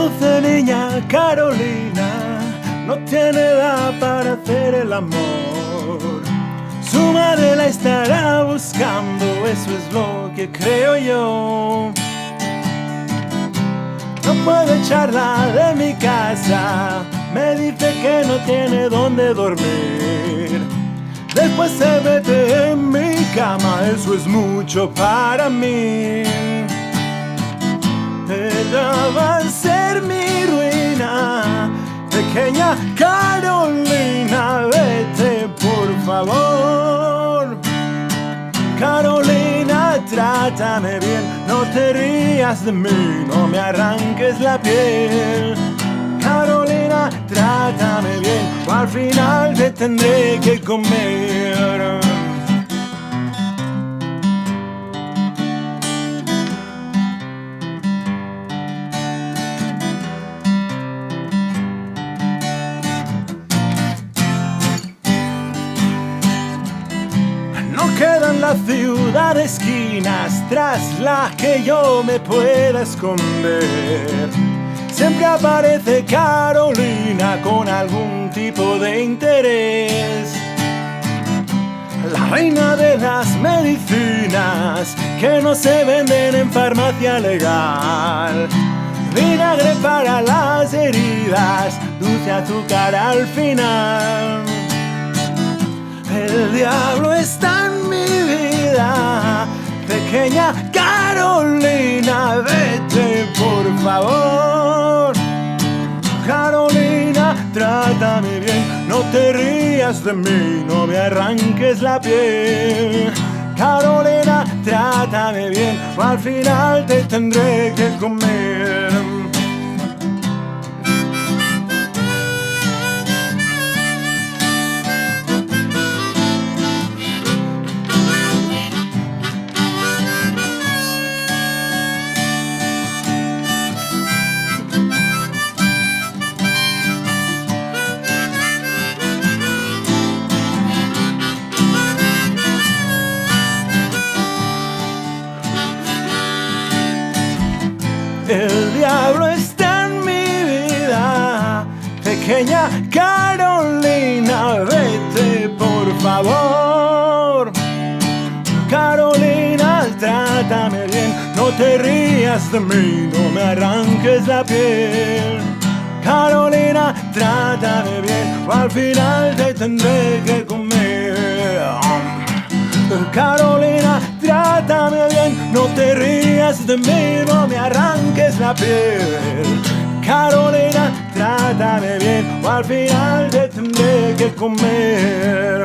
Dulce niña Carolina, no tiene edad para hacer el amor. Su madre la estará buscando, eso es lo que creo yo. No puedo echarla de mi casa, me dice que no tiene dónde dormir. Después se mete en mi cama, eso es mucho para mí. Ella va a ser mi ruina, pequeña Carolina, vete por favor. Carolina, trátame bien, no te rías de mí, no me arranques la piel. Carolina, trátame bien, o al final te tendré que comer. No queda en la ciudad esquinas tras las que yo me pueda esconder. Siempre aparece Carolina con algún tipo de interés. La reina de las medicinas que no se venden en farmacia legal. Vinagre para las heridas, dulce azúcar al final. El diablo está en mi vida, pequeña Carolina, vete por favor. Carolina, trátame bien, no te rías de mí, no me arranques la piel. Carolina, trátame bien, o al final te tendré que comer. El diablo está en mi vida, pequeña Carolina, vete por favor. Carolina, trátame bien, no te rías de mí, no me arranques la piel. Carolina, trátame bien, o al final te tendré que comer. Carolina, trátame bien, no te rías de mí, no me arranques la piel. Carolina, trátame bien, o al final te tendré que comer.